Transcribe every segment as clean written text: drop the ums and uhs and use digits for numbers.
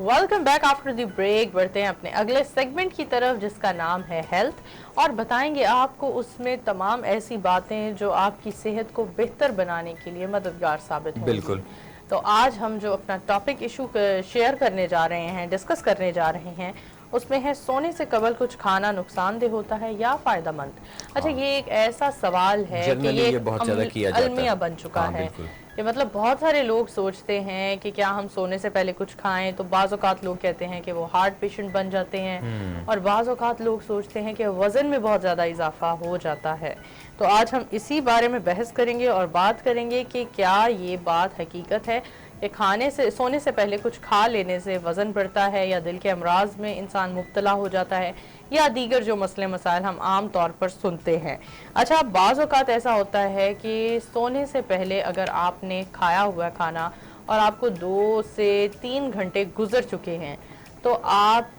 Welcome back after the break. बढ़ते हैं अपने अगले सेगमेंट की तरफ जिसका नाम है हेल्थ, और बताएंगे आपको उसमें तमाम ऐसी बातें जो आपकी सेहत को बेहतर बनाने के लिए मददगार साबित होंगी। बिल्कुल। तो आज हम जो अपना टॉपिक इशू शेयर करने जा रहे हैं, डिस्कस करने जा रहे हैं, उसमें है सोने से कबल कुछ खाना नुकसानदेह होता है या फायदेमंद। अच्छा, हाँ, ये एक ऐसा सवाल है कि ये जनरली ये बहुत ज़्यादा किया जाता है। अलमिया बन चुका हाँ, है बिल्कुल। कि मतलब बहुत सारे लोग सोचते हैं कि क्या हम सोने से पहले कुछ खाएं, तो बाज़ औक़ात लोग कहते हैं कि वो हार्ट पेशेंट बन जाते हैं, और बाज़ औक़ात लोग सोचते हैं कि वज़न में बहुत ज़्यादा इजाफा हो जाता है। तो आज हम इसी बारे में बहस करेंगे और बात करेंगे कि क्या ये बात हकीकत है कि खाने से सोने से पहले कुछ खा लेने से वज़न बढ़ता है, या दिल के अमराज में इंसान मुब्तला हो जाता है, या दीगर जो मसले मसाइल हम आम तौर पर सुनते हैं। अच्छा, बाज़ औक़ात ऐसा होता है कि सोने से पहले अगर आपने खाया हुआ खाना और आपको 2 से 3 घंटे गुजर चुके हैं तो आप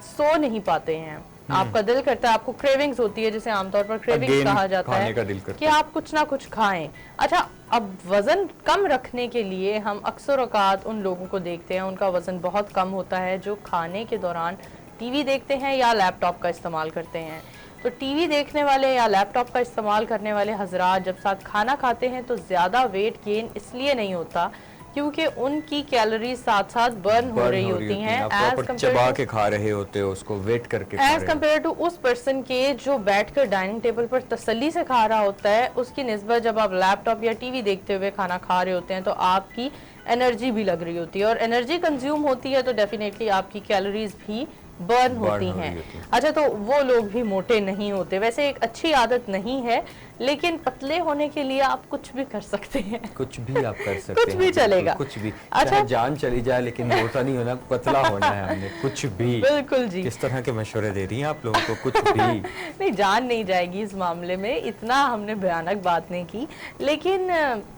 सो नहीं पाते हैं। आपका दिल करता है, आपको क्रेविंग्स होती है, जिसे आमतौर पर क्रेविंग्स कहा जाता है, कि आप कुछ ना कुछ खाएं। अच्छा, अब वज़न कम रखने के लिए हम अक्सर औक़ात उन लोगों को देखते हैं, उनका वज़न बहुत कम होता है जो खाने के दौरान टीवी देखते हैं या लैपटॉप का इस्तेमाल करते हैं। तो टीवी देखने वाले या लैपटॉप का इस्तेमाल करने वाले हजरात जब साथ खाना खाते हैं तो ज़्यादा वेट गेन इसलिए नहीं होता क्योंकि उनकी कैलोरीज साथ साथ बर्न हो रही होती हैं, चबा के खा रहे होते हो उसको, वेट करके एज कम्पेयर टू उस पर्सन के जो बैठकर डाइनिंग टेबल पर तसल्ली से खा रहा होता है। उसकी निस्बत जब आप लैपटॉप या टीवी देखते हुए खाना खा रहे होते हैं तो आपकी एनर्जी भी लग रही होती है, और एनर्जी कंज्यूम होती है तो डेफिनेटली आपकी कैलोरीज भी बर्न होती हैं। अच्छा, तो वो लोग भी मोटे नहीं होते। वैसे एक अच्छी आदत नहीं है, लेकिन पतले होने के लिए आप कुछ भी कर सकते हैं। कुछ भी आप कर सकते कुछ भी चलेगा, कुछ भी। अच्छा, जान चली जाए लेकिन मोटा नहीं होना, पतला होना है हमने, कुछ भी। बिल्कुल जी। किस तरह के मशवरे दे रही हैं आप लोगों को? कुछ भी नहीं, जान नहीं जाएगी इस मामले में, इतना हमने भयानक बात नहीं की, लेकिन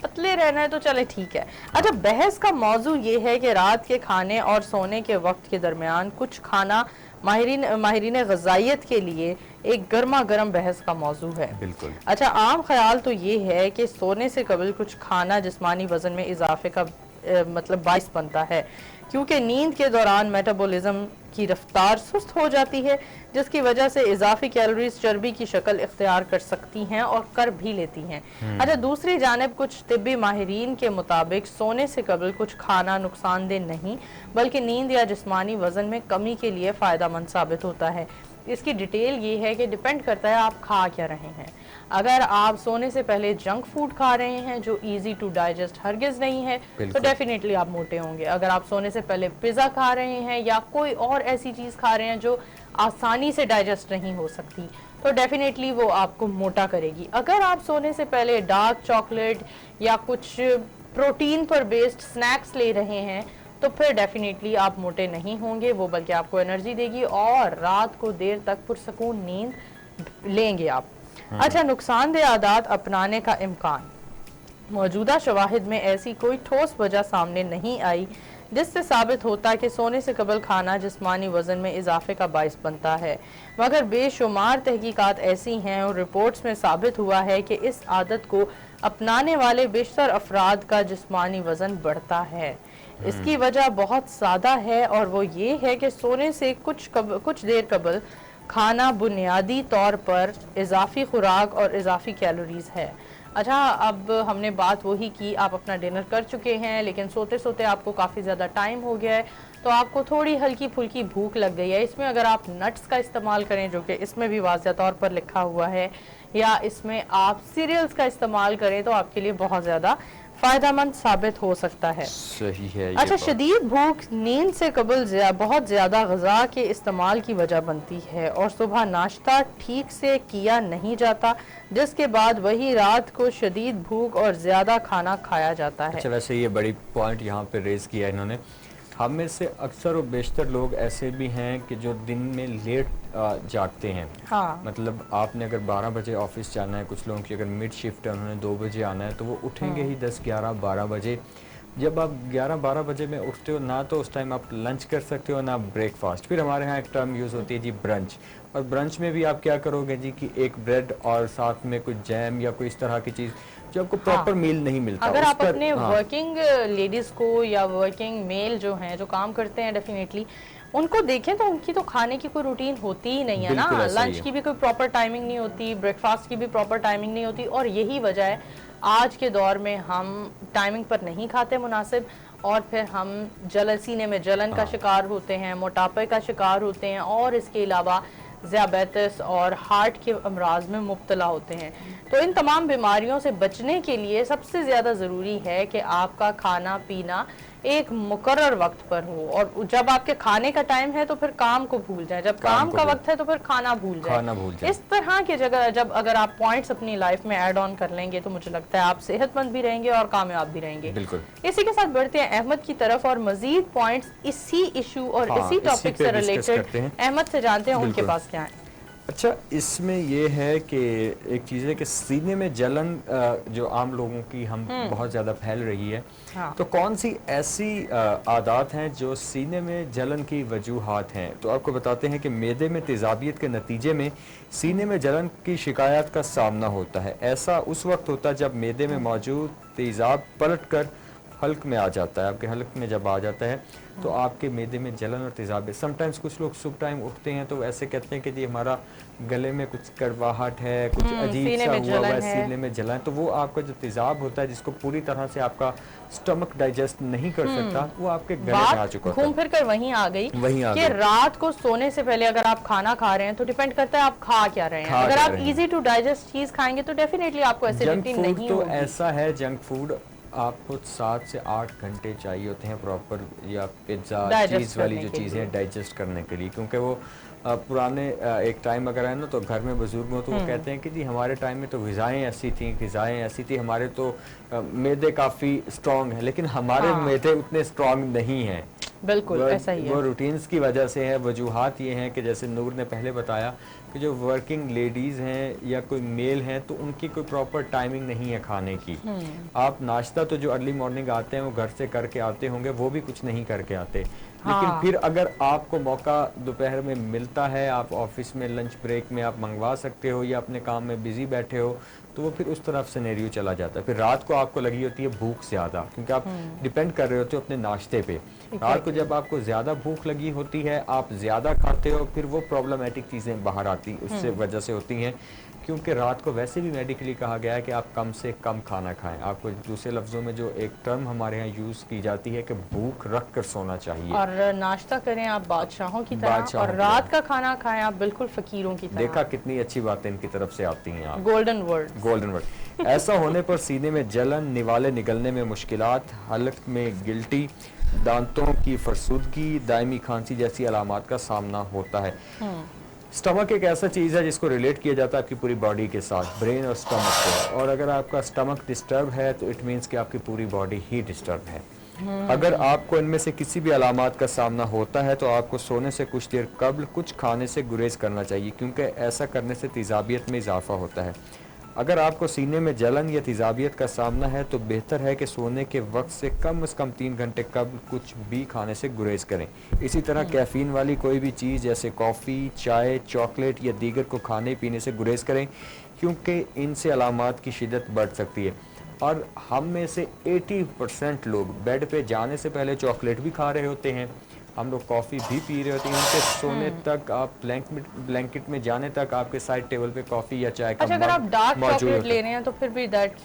पतले रहना है तो चले ठीक है। अच्छा, बहस का मौजू ये है कि रात के खाने और सोने के वक्त के दरमियान कुछ खाना माहिरीन ग़िज़ाइयत के लिए एक गर्मा गर्म बहस का मौजू है। बिल्कुल। अच्छा, आम ख्याल तो ये है कि सोने से कबल कुछ खाना जिस्मानी वज़न में इजाफे का मतलब बाइस बनता है, क्योंकि नींद के दौरान मेटाबॉलिज्म की रफ्तार सुस्त हो जाती है, जिसकी वजह से इजाफी कैलोरीज चर्बी की शक्ल इख्तियार कर सकती हैं और कर भी लेती हैं। अच्छा, दूसरी जानिब कुछ तिब्बी माहिरीन के मुताबिक सोने से कबल कुछ खाना नुकसानदेह नहीं बल्कि नींद या जिस्मानी वजन में कमी के लिए फ़ायदेमंद साबित होता है। इसकी डिटेल ये है कि डिपेंड करता है आप खा क्या रहे हैं। अगर आप सोने से पहले जंक फूड खा रहे हैं जो इजी टू डाइजेस्ट हरगिज नहीं है तो डेफिनेटली आप मोटे होंगे। अगर आप सोने से पहले पिज़्ज़ा खा रहे हैं या कोई और ऐसी चीज़ खा रहे हैं जो आसानी से डाइजेस्ट नहीं हो सकती तो डेफिनेटली वो आपको मोटा करेगी। अगर आप सोने से पहले डार्क चॉकलेट या कुछ प्रोटीन पर बेस्ड स्नैक्स ले रहे हैं तो फिर डेफिनेटली आप मोटे नहीं होंगे, वो बल्कि आपको एनर्जी देगी और रात को देर तक पुरसकून नींद लेंगे आप। अच्छा, नुकसानदेह आदत अपनाने का इम्कान। मौजूदा शवाहिद में ऐसी कोई ठोस वजह सामने नहीं आई जिससे साबित होता कि सोने से कबल खाना जिस्मानी वज़न में इजाफे का बाइस बनता है, मगर बेशुमार तहकीकात ऐसी हैं और रिपोर्ट्स में साबित हुआ है कि इस आदत को अपनाने वाले बेशतर अफराद का जिस्मानी वज़न बढ़ता है। इसकी वजह बहुत सादा है और वो ये है कि सोने से कुछ देर कबल खाना बुनियादी तौर पर इजाफी खुराक और इजाफी कैलोरीज है। अच्छा, अब हमने बात वही की, आप अपना डिनर कर चुके हैं लेकिन सोते सोते आपको काफ़ी ज़्यादा टाइम हो गया है तो आपको थोड़ी हल्की फुल्की भूख लग गई है। इसमें अगर आप नट्स का इस्तेमाल करें, जो कि इसमें भी वाज़ह तौर पर लिखा हुआ है, या इसमें आप सीरियल्स का इस्तेमाल करें तो आपके लिए बहुत ज़्यादा फ़ायदेमंद साबित हो सकता है। सही है। अच्छा, शदीद भूख नींद से कबल बहुत ज़्यादा ग़िज़ा के इस्तेमाल की वजह बनती है और सुबह नाश्ता ठीक से किया नहीं जाता, जिसके बाद वही रात को शदीद भूख और ज़्यादा खाना खाया जाता है। अच्छा, वैसे ये बड़ी पॉइंट यहाँ पे रेज़ किया इन्होंने। हम में से अक्सर और बेशतर लोग ऐसे भी हैं कि जो दिन में लेट जागते हैं। हाँ। मतलब आपने अगर 12 बजे ऑफिस जाना है, कुछ लोगों की अगर मिड शिफ्ट है, उन्होंने 2 बजे आना है, तो वो उठेंगे ही 10, 11, 12 बजे। जब आप 11-12 बजे में उठते हो ना तो उस टाइम आप लंच कर सकते हो ना ब्रेकफास्ट। फिर हमारे यहाँ एक टर्म यूज़ होती है जी ब्रंच, और ब्रंच में भी आप क्या करोगे जी कि एक ब्रेड और साथ में कुछ जैम या कोई इस तरह की चीज़ जो आपको प्रॉपर मील नहीं मिलता। अगर आप पर अपने वर्किंग लेडीज को या वर्किंग मेल जो हैं जो काम करते हैं डेफिनेटली उनको देखें तो उनकी तो खाने की कोई रूटीन होती ही नहीं है ना। लंच की भी कोई प्रॉपर टाइमिंग नहीं होती, ब्रेकफास्ट की भी प्रॉपर टाइमिंग नहीं होती, और यही वजह है आज के दौर में हम टाइमिंग पर नहीं खाते मुनासिब, और फिर हम सीने में जलन का शिकार होते हैं, मोटापे का शिकार होते हैं, और इसके अलावा ज़ियाबेतिस और हार्ट के अमराज में मुब्तला होते हैं। तो इन तमाम बीमारियों से बचने के लिए सबसे ज़्यादा ज़रूरी है कि आपका खाना पीना एक मुकर्रर वक्त पर हो, और जब आपके खाने का टाइम है तो फिर काम को भूल जाए, जब काम का वक्त है तो फिर खाना भूल जाए। इस तरह की जगह जब अगर आप पॉइंट्स अपनी लाइफ में ऐड ऑन कर लेंगे तो मुझे लगता है आप सेहतमंद भी रहेंगे और कामयाब भी रहेंगे। बिल्कुल। इसी के साथ बढ़ते हैं अहमद की तरफ और मजीद पॉइंट्स इसी इशू और इसी टॉपिक से रिलेटेड अहमद से जानते हैं उनके पास क्या है। अच्छा, इसमें ये है कि एक चीज़ है कि सीने में जलन जो आम लोगों की हम बहुत ज़्यादा फैल रही है। तो कौन सी ऐसी आदत हैं जो सीने में जलन की वजूहात हैं? तो आपको बताते हैं कि मैदे में तेज़ाबियत के नतीजे में सीने में जलन की शिकायत का सामना होता है। ऐसा उस वक्त होता है जब मैदे में मौजूद तेज़ाब पलट कर हल्क में आ जाता है। आपके हल्क में जब आ जाता है तो आपके मैदे में जलन और तेज़ाब। समटाइम्स कुछ लोग सुबह टाइम उठते हैं तो ऐसे कहते हैं कि जी हमारा गले में कुछ कड़वाहट है, कुछ अजीब सा हुआ है, सीने में जलन। तो वो आपका जो तेज़ाब होता है जिसको पूरी तरह से आपका स्टमक डाइजेस्ट नहीं कर सकता, वो आपके गले में आ चुका है। घूम फिर कर वहीं आ गई कि रात को सोने से पहले अगर आप खाना खा रहे हैं तो डिपेंड करता है आप खा क्या रहे हैं। अगर आप इजी टू डाइजेस्ट चीज खाएंगे तो डेफिनेटली आपको एसिडिटी नहीं होगी। तो ऐसा है जंक फूड आपको 7 से 8 घंटे चाहिए होते हैं प्रॉपर, या पिज्ज़ा चीज़ वाली जो चीज़ें डाइजेस्ट करने के लिए, क्योंकि वो पुराने एक टाइम अगर है ना तो घर में बुजुर्ग हो तो वो कहते हैं कि जी हमारे टाइम में तो ग़िज़ाएँ ऐसी थी, हमारे तो मैदे काफ़ी स्ट्रॉन्ग है, लेकिन हमारे मैदे उतने स्ट्रॉन्ग नहीं हैं। बिल्कुल ऐसा ही है। वो रूटीन्स की वजह से है। वजूहात ये हैं कि जैसे नूर ने पहले बताया कि जो वर्किंग लेडीज़ हैं या कोई मेल हैं तो उनकी कोई प्रॉपर टाइमिंग नहीं है खाने की। आप नाश्ता तो जो अर्ली मॉर्निंग आते हैं वो घर से करके आते होंगे, वो भी कुछ नहीं करके आते। लेकिन फिर अगर आपको मौका दोपहर में मिलता है, आप ऑफिस में लंच ब्रेक में आप मंगवा सकते हो या अपने काम में बिजी बैठे हो, तो वो फिर उस तरफ सिनेरियो चला जाता है। फिर रात को आपको लगी होती है भूख ज़्यादा, क्योंकि आप डिपेंड कर रहे होते हो अपने नाश्ते पे। रात को जब आपको ज़्यादा भूख लगी होती है, आप ज़्यादा खाते हो, फिर वो प्रॉब्लमेटिक चीज़ें बाहर आती उससे वजह से होती हैं। क्योंकि रात को वैसे भी मेडिकली कहा गया है कि आप कम से कम खाना खाएं। आपको दूसरे लफ्ज़ों में जो एक टर्म हमारे यहाँ यूज़ की जाती है कि भूख रख कर सोना चाहिए। और नाश्ता करें आप बादशाहों की तरह, और रात का खाना खाएं आप बिल्कुल फकीरों की तरह। देखा कितनी अच्छी बातें इनकी तरफ से आती हैं। आप गोल्डन वर्ड। ऐसा होने पर सीने में जलन, निवाले निकलने में मुश्किलात, हलक में गिल्टी, दांतों की फरसुदगी, दायमी खांसी जैसी अलामात का सामना होता है। स्टमक एक ऐसा चीज़ है जिसको रिलेट किया जाता है आपकी पूरी बॉडी के साथ, ब्रेन और स्टमक को। और अगर आपका स्टमक डिस्टर्ब है तो इट मीन्स कि आपकी पूरी बॉडी ही डिस्टर्ब है। अगर आपको इनमें से किसी भी अलामात का सामना होता है तो आपको सोने से कुछ देर कबल कुछ खाने से गुरेज करना चाहिए, क्योंकि ऐसा करने से तेज़ाबियत में इजाफा होता है। अगर आपको सीने में जलन या तेज़ाबियत का सामना है तो बेहतर है कि सोने के वक्त से कम 3 घंटे कबल कुछ भी खाने से गुरेज करें। इसी तरह कैफ़ीन वाली कोई भी चीज़ जैसे कॉफ़ी, चाय, चॉकलेट या दीगर को खाने पीने से गुरेज करें, क्योंकि इनसे अलामात की शिद्दत बढ़ सकती है। और हम में से 80% लोग बेड पे जाने से पहले चॉकलेट भी खा रहे होते हैं, हम लोग कॉफ़ी भी पी रहे होते हैं। उनके सोने तक, आप ब्लैंकेट में जाने तक आपके साइड टेबल पे कॉफ़ी या चाय का अगर आप डार्क चॉकलेट ले रहे हैं तो फिर भी दैट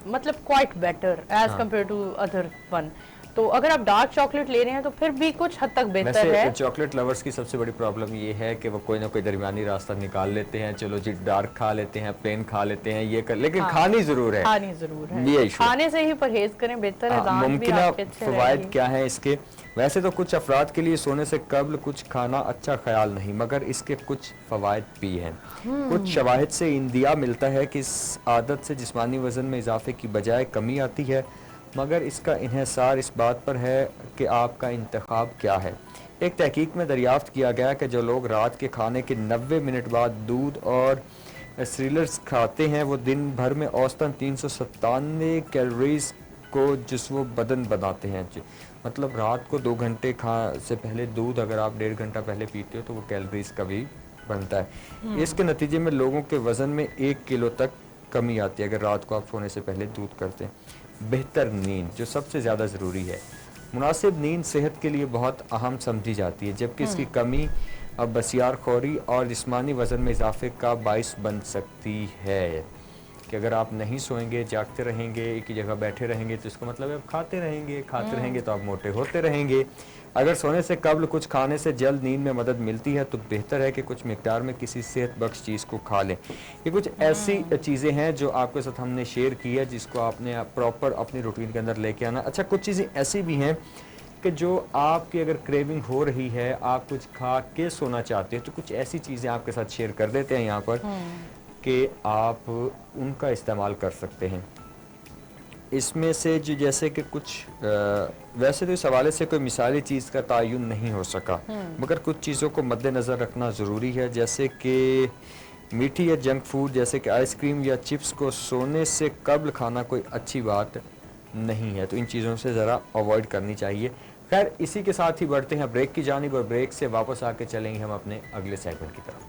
मतलब quite better as compare to other one. तो अगर आप डार्क चॉकलेट ले रहे हैं तो फिर भी कुछ हद तक बेहतर है। चॉकलेट लवर्स की सबसे बड़ी प्रॉब्लम ये है कि वो कोई ना कोई दरमियानी रास्ता निकाल लेते हैं। चलो जी डार्क खा लेते हैं, प्लेन खा लेते हैं, ये कर, लेकिन खानी जरूर है। ये खाने से ही परहेज करें, बेहतर है। मुमकिन फवायद क्या है इसके? वैसे तो कुछ अफराद के लिए सोने से कबल कुछ खाना अच्छा ख्याल नहीं, मगर इसके कुछ फवायद भी हैं। कुछ शवाहिद से इंदिया मिलता है कि इस आदत से जिस्मानी वजन में इजाफे की बजाय कमी आती है, मगर इसका इन्हिसार इस बात पर है कि आपका इंतखाब क्या है। एक तहकीक में दरियाफ्त किया गया कि जो लोग रात के खाने के 90 मिनट बाद दूध और सीरियल्स खाते हैं वो दिन भर में औसतन 397 कैलोरीज को जिस्म बदन बनाते हैं। मतलब रात को 2 घंटे से पहले दूध अगर आप 1.5 घंटा पहले पीते हो तो वो कैलोरीज का भी बनता है। इसके नतीजे में लोगों के वजन में 1 किलो तक इजाफा होता है। कमी आती है अगर रात को आप सोने से पहले दूध करते हैं। बेहतर नींद जो सबसे ज़्यादा ज़रूरी है, मुनासिब नींद सेहत के लिए बहुत अहम समझी जाती है, जबकि इसकी कमी अब बसियारखोरी और जिस्मानी वज़न में इजाफे का बाइस बन सकती है। कि अगर आप नहीं सोएंगे, जागते रहेंगे, एक ही जगह बैठे रहेंगे, तो इसका मतलब है आप खाते रहेंगे तो आप मोटे होते रहेंगे। अगर सोने से कबल कुछ खाने से जल्द नींद में मदद मिलती है तो बेहतर है कि कुछ मिकदार में किसी सेहत बख्श चीज़ को खा लें। ये कुछ ऐसी चीज़ें हैं जो आपके साथ हमने शेयर की है, जिसको आपने प्रॉपर अपनी रूटीन के अंदर लेके आना। अच्छा, कुछ चीज़ें ऐसी भी हैं कि जो आपकी अगर क्रेविंग हो रही है, आप कुछ खा के सोना चाहते हो, तो कुछ ऐसी चीज़ें आपके साथ शेयर कर देते हैं यहाँ पर कि आप उनका इस्तेमाल कर सकते हैं। इसमें से जो जैसे कि कुछ वैसे तो इस हवाले से कोई मिसाली चीज़ का तयन नहीं हो सका, मगर कुछ चीज़ों को मद्देनज़र रखना ज़रूरी है, जैसे कि मीठी या जंक फूड जैसे कि आइसक्रीम या चिप्स को सोने से कबल खाना कोई अच्छी बात नहीं है, तो इन चीज़ों से ज़रा अवॉइड करनी चाहिए। खैर, इसी के साथ ही बढ़ते हैं ब्रेक की जानिब, और ब्रेक से वापस आके चलेंगे हम अपने अगले सेगमेंट की तरफ।